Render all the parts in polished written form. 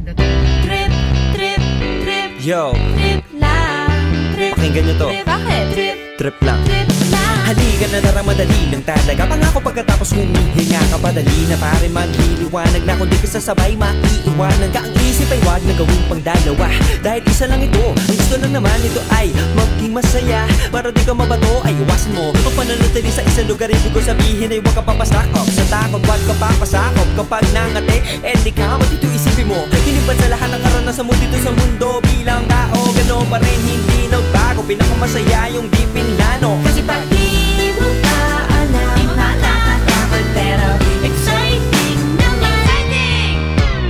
Trip, trip, trip. Yo, Trip lang. Trip, pakinggan nyo to. trip. Bakit? Trip, Trip lang. trip lang. Halika na narang madali lang talaga. Pangako pagkatapos humihinga ka padali na pare magliliwanag na kundi ka sasabay maiiwanan ka. Ang isip ay wag na gawing pangdalawa dahil isa lang ito. Ang gusto lang naman ito ay maging masaya. Para di ka mabato ay iwasan mo ang pananatili sa isang lugar. Ibig ko sabihin ay wag ka papasakop sa takot, wag ka papasakop. Kapag nangate, di ka dito isipin mo hinipan sa lahat ng karanasan mo dito sa mundo. Bilang tao, gano'n pa rin hindi nagbago. Pinakamasaya yung di pinlano. Kasi pag di mo pa alam, di malalaman, pero exciting naman. Exciting!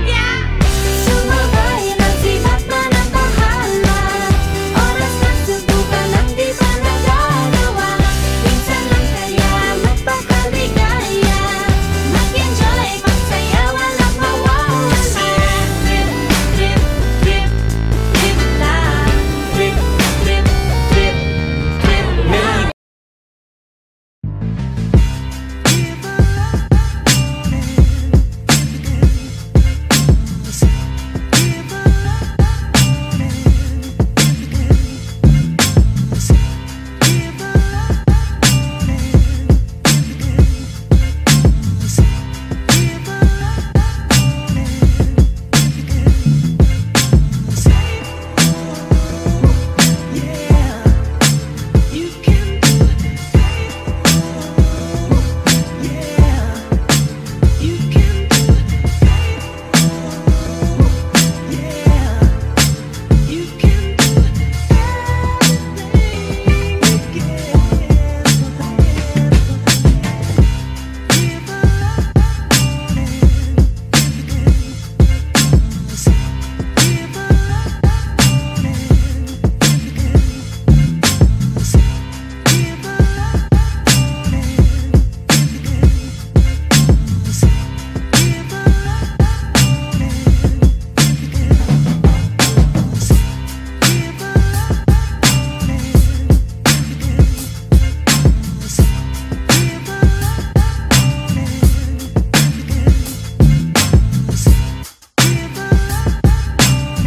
Yeah! Sumabay ng sibat na ng bahala. Oras na subukan ang di pa nagagawa. Minsan lang kaya magpakaligaya. Mag-enjoy, magsaya, walang mawawala. Trip, trip, trip, trip lang. Trip, trip, trip, trip lang.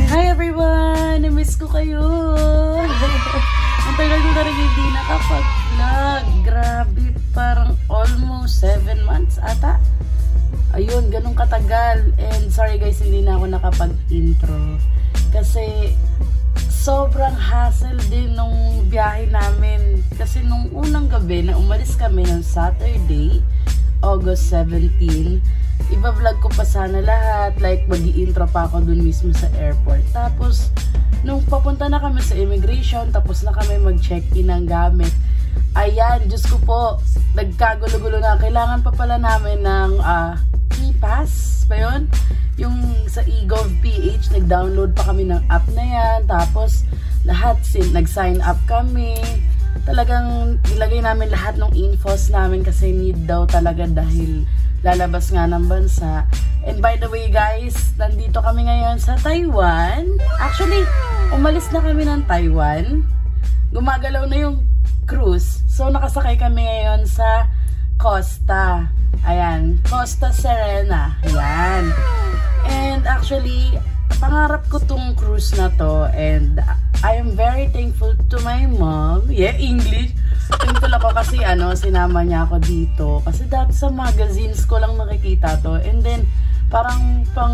Hi everyone! Na-miss ko kayo! Ang tagal ko na rin hindi nakapag-vlog. Grabe, parang almost 7 months ata. Ayun, ganun katagal. And sorry guys, hindi na ako nakapag-intro. Kasi sobrang hassle din nung biyahe namin. Kasi nung unang gabi na umalis kami ng Saturday, August 17, iba-vlog ko pa sana lahat, like mag-i-intro pa ako dun mismo sa airport. Tapos, nung papunta na kami sa immigration, tapos na kami mag-check-in ng gamit, ayan, Diyos ko po, nagkagulo-gulo na. Kailangan pa pala namin ng e-pass pa yun? Yung sa eGov.ph, nag-download pa kami ng app na yan. Tapos, lahat, nag-sign up kami. Talagang ilagay namin lahat ng infos namin kasi need daw talaga dahil lalabas nga ng bansa. And by the way guys, nandito kami ngayon sa Taiwan. Actually, umalis na kami ng Taiwan. Gumagalaw na yung cruise. So nakasakay kami ngayon sa Costa. Ayan, Costa Serena. Ayan. And actually, pangarap ko tong cruise na to and I am very thankful to my mom. Yeah, English. Thankful ako kasi sinama niya ako dito. Kasi dati sa magazines ko lang nakikita to. And then, parang pang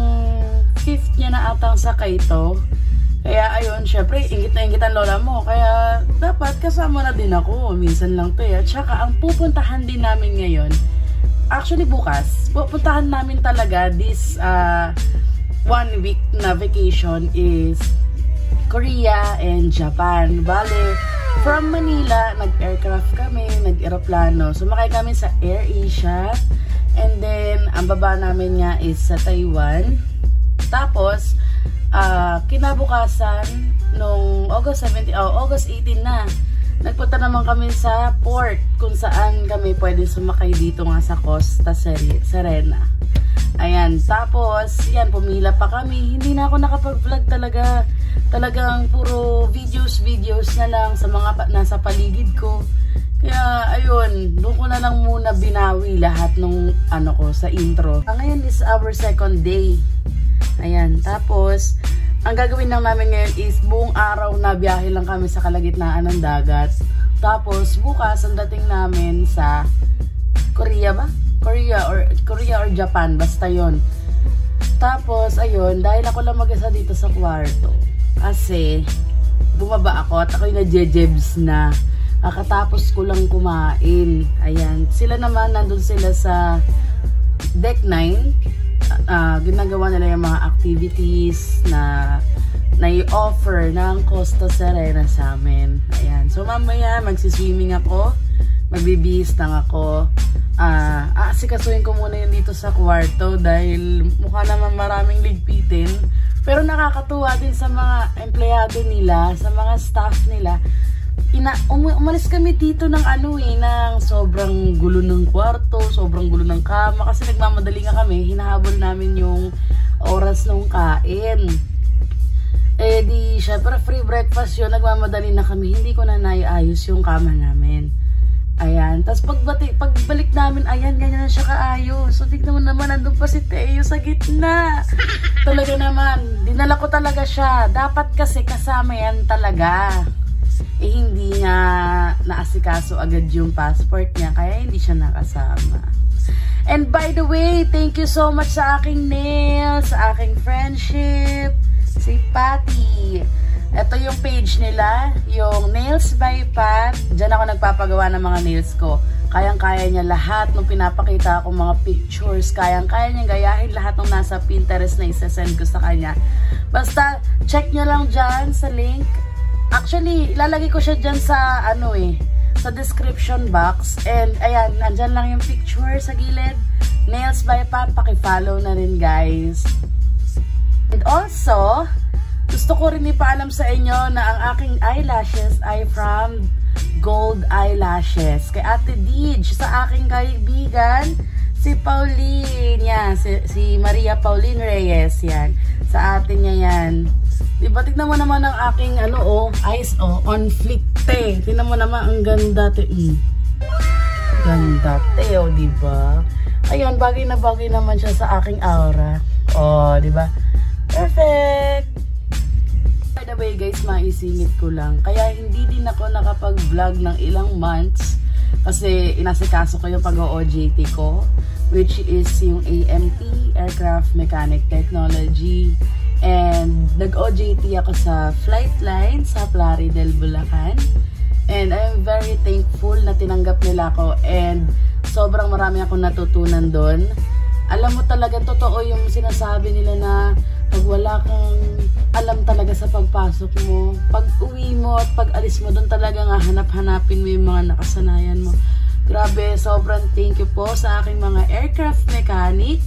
5th niya na atang sakay to. Kaya ayun, syempre, ingit na ingit ang lola mo. Kaya dapat kasama na din ako. Minsan lang to eh. Tsaka ang pupuntahan din namin ngayon, actually bukas, pupuntahan namin talaga this 1 week na vacation is Korea and Japan. Bale, from Manila, nag-aircraft kami, nag-aeroplano. Sumakay kami sa AirAsia. And then, ang baba namin nga is sa Taiwan. Tapos, kinabukasan, nung August 18 na, nagpunta naman kami sa port kung saan kami pwede sumakay dito nga sa Costa Serena. Ayan, tapos, yan, pumila pa kami. Hindi na ako nakapag-vlog talaga. Talagang puro videos na lang sa mga nasa paligid ko. Kaya, ayun, doon ko na lang muna binawi lahat nung ko sa intro. Ngayon is our second day. Ayan, tapos ang gagawin lang namin ngayon is buong araw na biyahe lang kami sa kalagitnaan ng dagat. Tapos bukas ang dating namin sa Korea ba? Korea or Japan, basta yon. Tapos ayun, dahil ako lang mag-isa dito sa kwarto kasi bumaba ako at ako'y na-jejebs na kakatapos ko lang kumain. Ayan, sila naman nandun sila sa deck 9. Ginagawa nila yung mga activities na i-offer ng Costa Serena sa amin. Ayan. So mamaya magsiswimming ako, magbibihis lang ako. Asikasuhin ko muna yun dito sa kwarto dahil mukha naman maraming ligpitin. Pero nakakatuwa din sa mga empleyado nila, sa mga staff nila. Umalis kami dito ng ng sobrang gulo ng kwarto, sobrang gulo ng kama kasi nagmamadali nga kami, hinahabol namin yung oras ng kain. Eh di, syempre free breakfast yun, nagmamadali na kami, hindi ko na naiayos yung kama namin. Ayan, tapos pagbalik namin, ayan, ganyan na siya kaayos. So tignan mo naman, nandun pa si Teo sa gitna. Talaga naman, dinala ko talaga siya. Dapat kasi kasama yan talaga. Hindi nga naasikaso agad yung passport niya, kaya hindi siya nakasama. And by the way, thank you so much sa aking nails, sa aking friendship, si Patty. Ito yung page nila, yung Nails by Pat. Diyan ako nagpapagawa ng mga nails ko. Kayang-kaya niya lahat ng pinapakita akong mga pictures. Kayang-kaya niya gayahin lahat ng nasa Pinterest na isasend ko sa kanya. Basta, check nyo lang dyan sa link. Actually, ilalagay ko siya dyan sa sa description box. And ayan, andyan lang yung picture sa gilid. Nails by Pat, paki-follow na rin guys. And also, gusto ko rin ipaalam sa inyo na ang aking eyelashes ay from Gold Eyelashes. Kay Ate Dij, sa aking kaibigan, si Pauline. Yan, si Maria Pauline Reyes. Yan, sa atin niya yan. Diba, tignan mo naman ang aking eyes on flick te. Tignan mo naman ang ganda te. Ganda te, diba? Ayun, bagay na bagay naman siya sa aking aura. Diba? Perfect! By the way guys, maisingit ko lang. Kaya hindi din ako nakapag-vlog ng ilang months kasi inasikaso ko yung pag-OJT ko, which is yung AMT, Aircraft Mechanic Technology. And nag-OJT ako sa Flightline sa Plaridel, Bulacan. And I'm very thankful na tinanggap nila ako. And sobrang marami akong natutunan doon. Alam mo talaga, totoo yung sinasabi nila na pag wala kang alam talaga sa pagpasok mo, pag uwi mo at pag alis mo, doon talaga nga hanap-hanapin mo yung mga nakasanayan mo. Grabe, sobrang thank you po sa aking mga aircraft mechanic,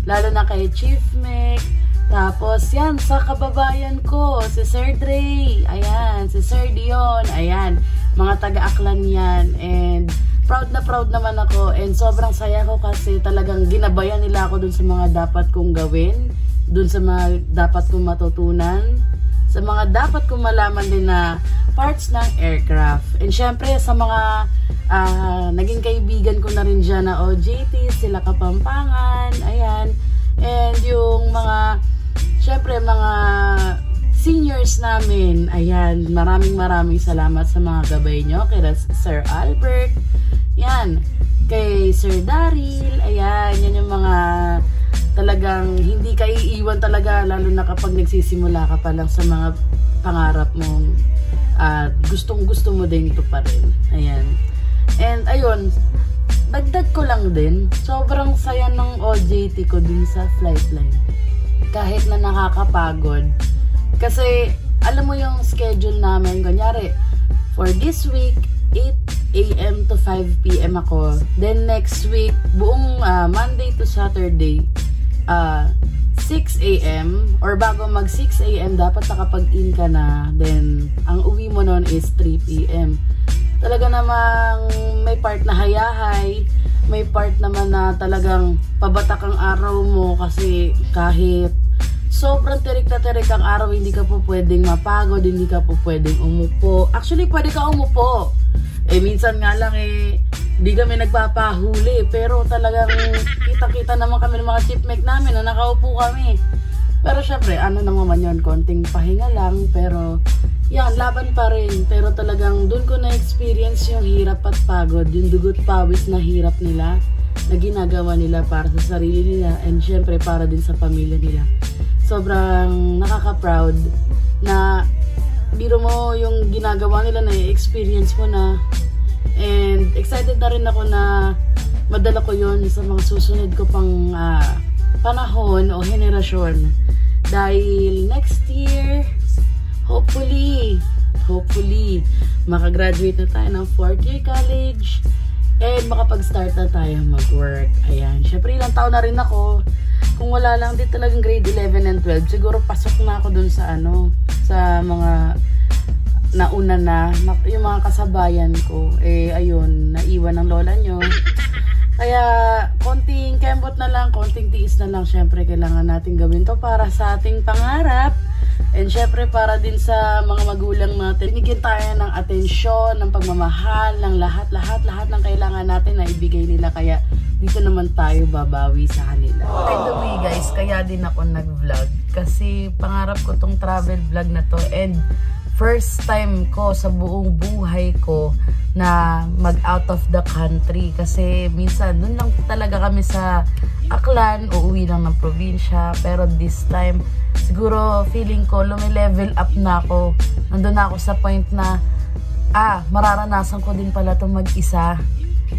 lalo na kay Chief Mech. Tapos yan, sa kababayan ko, si Sir Dre, ayan, si Sir Dion, ayan, mga taga-Aklan yan. And proud naman ako, and sobrang saya ko kasi talagang ginabayan nila ako dun sa mga dapat kong gawin, dun sa mga dapat kong matutunan, sa mga dapat kong malaman din na parts ng aircraft. And syempre sa mga naging kaibigan ko na rin dyan na OJT, sila Kapampangan, ayan, and yung mga syempre mga seniors namin, ayan, maraming salamat sa mga gabay nyo, kay Sir Albert, yan, kay Sir Daryl, ayan, yan yung mga talagang hindi ka iiwan talaga, lalo na kapag nagsisimula ka pa lang sa mga pangarap mong gustong gusto mo din ito pa rin, ayan. And ayun, dagdag ko lang din, sobrang saya ng OJT ko din sa Flightline. Kahit na nakakapagod. Kasi, alam mo yung schedule namin, kunyari, for this week, 8 AM to 5 PM ako. Then next week, buong Monday to Saturday, 6 AM, or bago mag 6 AM, dapat nakapag-in ka na. Then, ang uwi mo nun is 3 PM. Talaga namang may part na hayahay, may part naman na talagang pabatak ang araw mo kasi kahit sobrang tirik na tirik ang araw, hindi ka po pwedeng mapagod, hindi ka po pwedeng umupo. Actually, pwede ka umupo. Minsan nga lang hindi kami nagpapahuli, pero talagang kita-kita naman kami ng mga chipmate namin na nakaupo kami. Pero syempre, ano naman yun, konting pahinga lang. Pero, yan, laban pa rin. Pero talagang dun ko na-experience yung hirap at pagod. Yung dugot pawis na hirap nila na ginagawa nila para sa sarili nila. And syempre, para din sa pamilya nila. Sobrang nakaka-proud na biro mo yung ginagawa nila na i-experience mo na. And excited na rin ako na madala ko yun sa mga susunod ko pang panahon o henerasyon. Dahil next year, hopefully, makagraduate na tayo ng 4th year college and makapag-start na tayo mag-work. Ayan. Syempre, ilang taon na rin ako. Kung wala lang din talagang grade 11 and 12, siguro pasok na ako dun sa sa mga nauna na, yung mga kasabayan ko. Eh, ayun, naiwan ng lola nyo. Kaya, konting kembot na lang, konting tiis na lang, syempre kailangan natin gawin to para sa ating pangarap. And syempre para din sa mga magulang natin, binigyan tayo ng atensyon, ng pagmamahal, ng lahat ng kailangan natin na ibigay nila. Kaya dito naman tayo babawi sa kanila. By the way guys, kaya din ako nag-vlog kasi pangarap ko tong travel vlog na to and first time ko sa buong buhay ko na mag out of the country kasi minsan dun lang talaga kami sa Aklan, uuwi lang ng probinsya, pero this time siguro feeling ko lumi-level up na ako. Nandun na ako sa point na mararanasan ko din pala itong mag-isa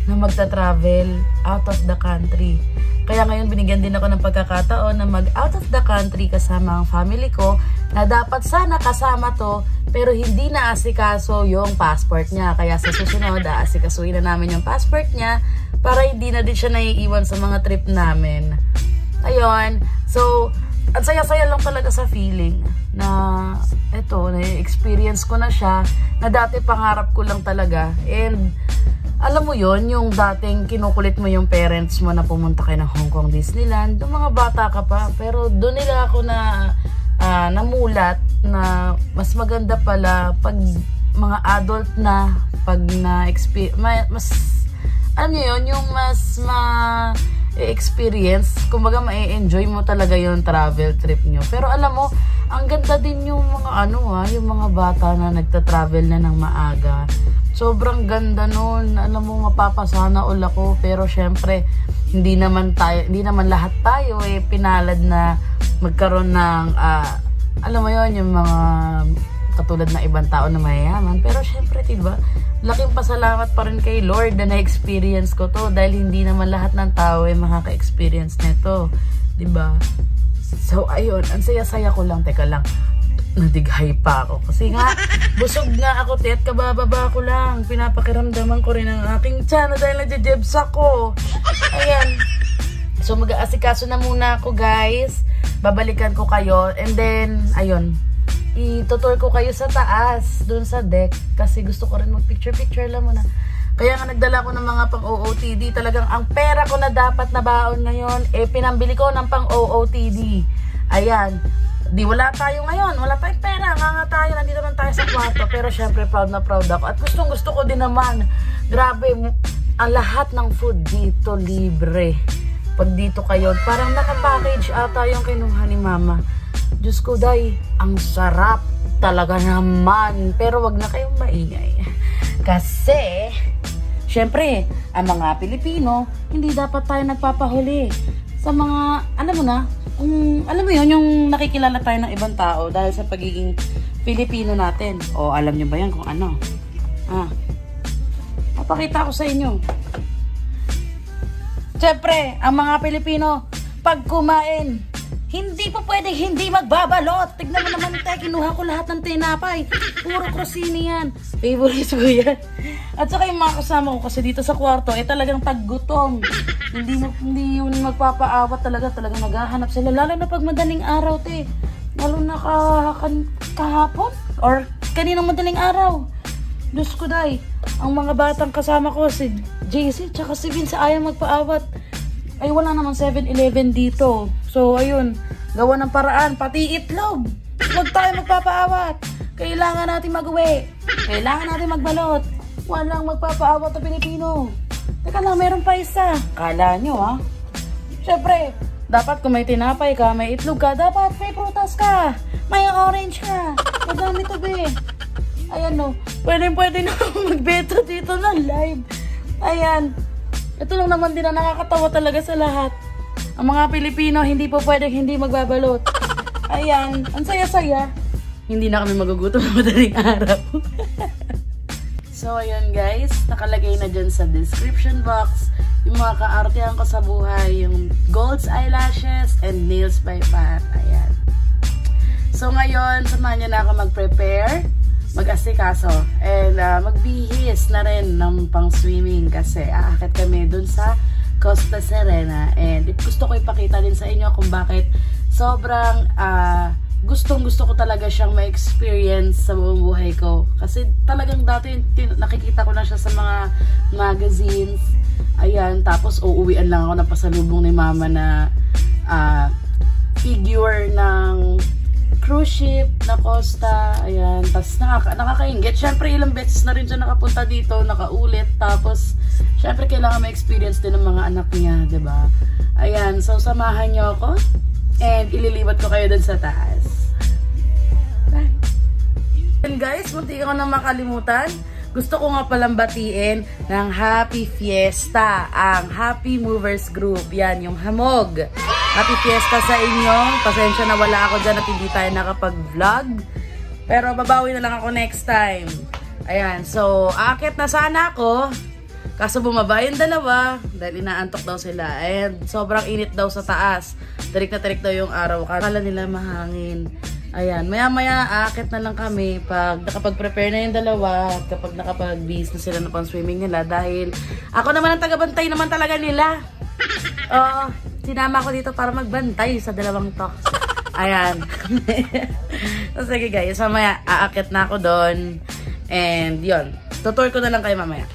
na magta-travel out of the country. Kaya ngayon binigyan din ako ng pagkakataon na mag out of the country kasama ang family ko na dapat sana kasama to pero hindi na asikaso yung passport niya. Kaya sa susunod, asikasuin na namin yung passport niya para hindi na din siya naiiwan sa mga trip namin. Ayun. So, ang saya-saya lang talaga sa feeling na eto, na-experience ko na siya na dati pangarap ko lang talaga. And alam mo yon, yung dating kinukulit mo yung parents mo na pumunta kayo ng Hong Kong Disneyland, yung mga bata ka pa, pero doon nila ako na namulat na mas maganda pala pag mga adult na, pag mas ano yun, yung mas experience, kumbaga ma-enjoy mo talaga yung travel trip nyo. Pero alam mo, ang ganda din yung mga yung mga bata na nagta-travel na ng maaga. Sobrang ganda nun. Alam mo, mapapasana all ako. Pero syempre, hindi naman lahat tayo pinalad na magkaroon ng alam mo yon, yung mga katulad na ibang tao na mayayaman. Pero syempre, diba, laking pasalamat pa rin kay Lord na na-experience ko to dahil hindi naman lahat ng tao makaka-experience nito, diba? So ayun, ang saya-saya ko lang. Teka lang, nadighay pa ako kasi nga busog nga ako, at kabababa ko lang, pinapakiramdaman ko rin ang aking tiyan dahil nagje-jebs ako. Ayan, so mag-aasikaso na muna ako guys, babalikan ko kayo and then ayun, itutour ko kayo sa taas dun sa deck kasi gusto ko rin mag picture lang muna. Kaya nga nagdala ko ng mga pang OOTD. Talagang ang pera ko na dapat na baon ngayon pinambili ko ng pang OOTD. Ayan, di wala tayo ngayon, wala tayong pera, nga tayo, nandito lang tayo sa kwarto, pero syempre proud na proud ako at gusto ko din naman. Grabe, ang lahat ng food dito libre pag dito kayo, parang nakapackage ata yung kinuha ni mama. Diyos ko day, ang sarap talaga naman, pero wag na kayong maingay kasi syempre ang mga Pilipino hindi dapat tayo nagpapahuli sa mga alam mo yun, yung nakikilala tayo ng ibang tao dahil sa pagiging Pilipino natin. O, alam nyo ba yan kung ano? Papakita ko sa inyo. Siyempre, ang mga Pilipino, pag kumain, hindi po pwedeng hindi magbabalot. Tignan mo naman tayo, kinuha ko lahat ng tinapay. Puro krosini yan. Favorite ko yan. At saka yung mga kasama ko kasi dito sa kwarto, talagang paggutom. Hindi yun magpapaawat talaga. Talagang naghahanap sila. Lalo na pag madaling araw, lalo na kahapon. Or kaninang madaling araw. Diyos ko day. Ang mga batang kasama ko, si JC, tsaka si Vince, ayaw magpaawat. Ay, wala naman 7-Eleven dito. So, ayun. Gawa ng paraan. Pati itlog. Huwag tayo magpapaawat. Kailangan natin mag-uwi. Kailangan natin magbalot. Walang magpapaawat na Pilipino. Teka lang, meron pa isa. Kala nyo, Siyempre, Dapat kung may tinapay ka, may itlog ka, dapat may prutas ka, may orange ka. Madami to be. Ayan no, pwede na ako magbeto dito ng live. Ayan. Ito lang naman din na nakakatawa talaga sa lahat. Ang mga Pilipino, hindi po pwedeng hindi magbabalot. Ayan, ang saya-saya. Hindi na kami magugutom na madaling araw. So, ayan guys, nakalagay na dyan sa description box yung mga kaartehan ko sa buhay, yung Gold's Eyelashes and Nails by Pat. Ayan. So, ngayon, samahan nyo na ako mag-prepare, mag-asikaso, and magbihis na rin ng pang-swimming kasi aakit kami dun sa Costa Serena. And gusto ko ipakita din sa inyo kung bakit sobrang gustong-gusto ko talaga siyang ma-experience sa buong buhay ko. Kasi talagang dati nakikita ko lang siya sa mga magazines. Ayan, tapos uuwian lang ako ng pasalubong ni mama na figure ng cruise ship na Costa. Ayan, tapos nakakaingit. Siyempre ilang beses na rin siya nakapunta dito, nakaulit. Tapos siyempre kailangan ma-experience din ng mga anak niya, 'di ba? Ayan, so samahan niyo ako. And ililiwat ko kayo dun sa taas. Bye! And guys, munti ko na makalimutan. Gusto ko nga palang batiin ng Happy Fiesta ang Happy Movers Group. Yan, yung hamog. Happy Fiesta sa inyo. Pasensya na wala ako dyan at hindi tayo nakapag-vlog. Pero babawi na lang ako next time. Ayan, so aakit na sana ako. Kaso bumaba yung dalawa dahil inaantok daw sila. And sobrang init daw sa taas. Tarik na tarik daw yung araw. Kala nila mahangin. Ayan, maya-maya aakit na lang kami pag nakapag-prepare na yung dalawa. Kapag nakapag-bis na sila na pang-swimming nila. Dahil ako naman ang tagabantay naman talaga nila. Oo, sinama ko dito para magbantay sa dalawang to. Ayan. So, sige guys, mamaya aakit na ako doon. And yun, tutur ko na lang kayo mamaya.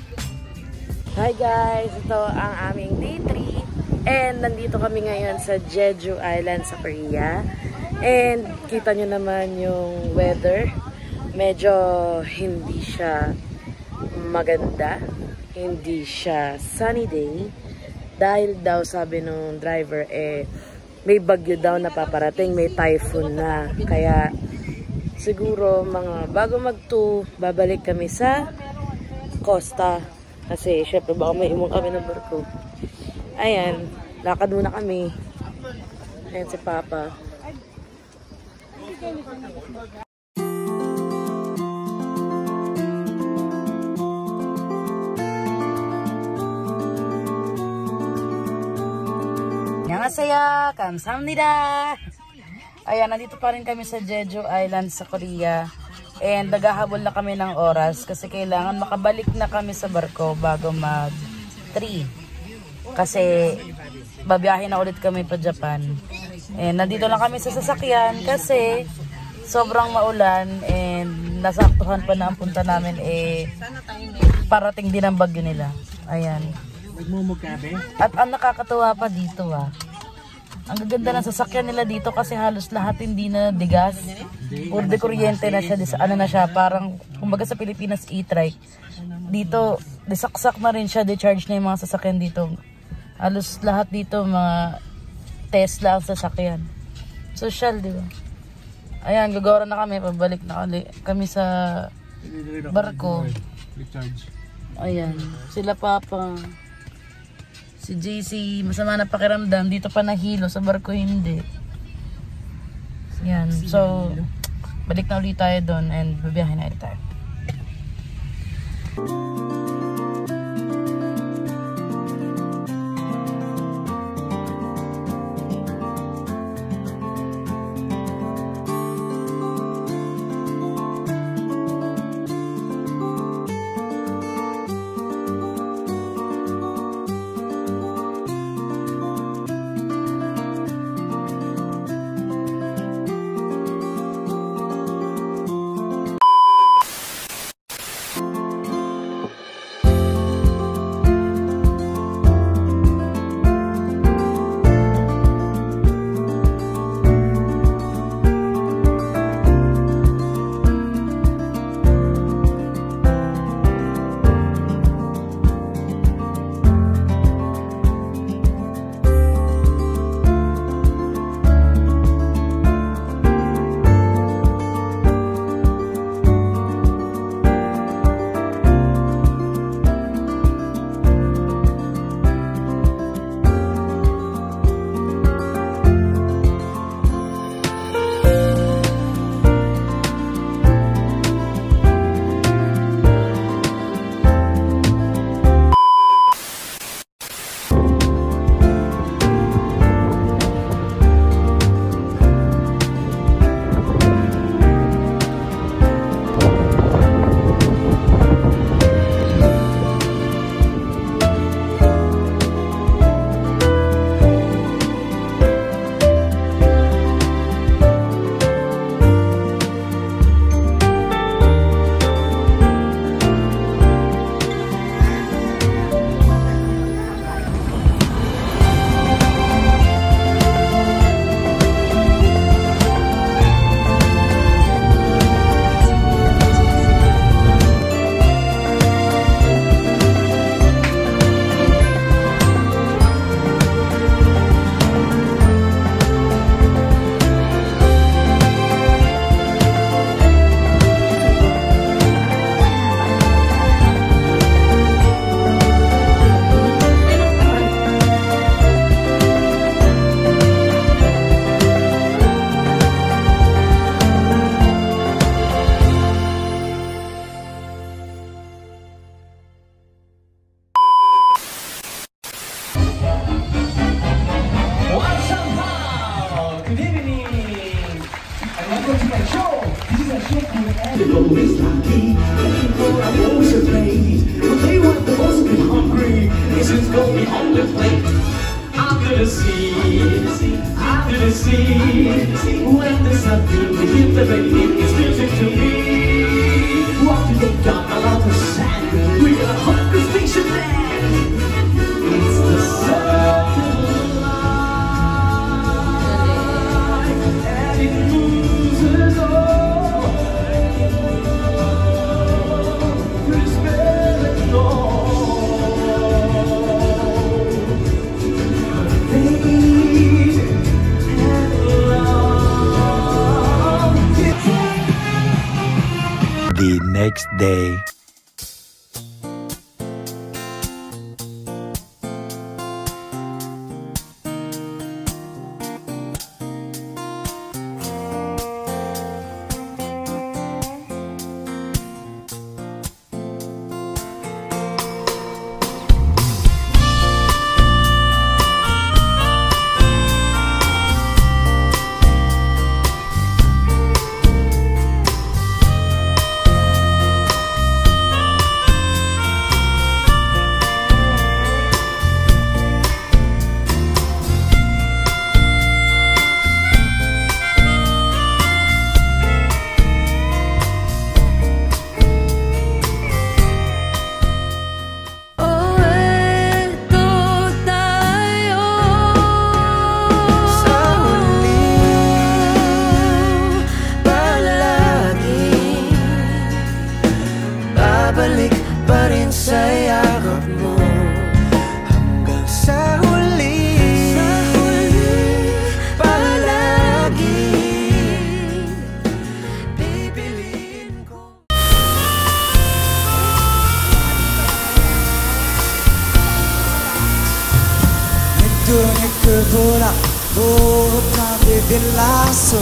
Hi guys! Ito ang aming day 3 and nandito kami ngayon sa Jeju Island sa Korea and kita nyo naman yung weather, medyo hindi siya maganda, hindi siya sunny day dahil daw sabi nung driver may bagyo daw na paparating, may typhoon na, kaya siguro mga bago mag-2 babalik kami sa Costa. Kasi, syempre, baka may imong kami ng barko. Ayan, lakad muna kami. Ayan si Papa. Annyeonghaseyo, kamsahamnida. Ayan, nandito pa rin kami sa Jeju Island sa Korea. And naghahabol na kami ng oras kasi kailangan makabalik na kami sa barko bago mag 3. Kasi babiyahin na ulit kami pa Japan. And nandito lang kami sa sasakyan kasi sobrang maulan and nasaktuhan pa na ang punta namin parating din ang bagyo nila. Ayan. At ang nakakatuwa pa dito ang gaganda ng sasakyan nila dito kasi halos lahat hindi na digas. Puro de kuryente na siya, ano na siya, parang kumbaga sa Pilipinas e-trike. Dito, disaksak na rin siya, de-charge na yung mga sasakyan dito. Halos lahat dito mga Tesla ang sasakyan. Social, di ba? Ayan, gagawin na kami, pabalik na kami sa barko. Ayan, sila Papa. Si JC, masama na pakiramdam. Dito pa nahilo, sa barko hindi. Yan. So, balik na ulit tayo doon and babiyahin na ulit tayo. When the sun hit the rain, it's music to me. What do they got a lot of sand? We're gonna hunt the station man. It's the circle life, and it moves us all. Pretty spirit all. Amazing and love. The next day. Babalik pa rin sa yakap mo hanggang sa huli palagi bibilin ko. Nagdunig ka bulak buhok na bibilaso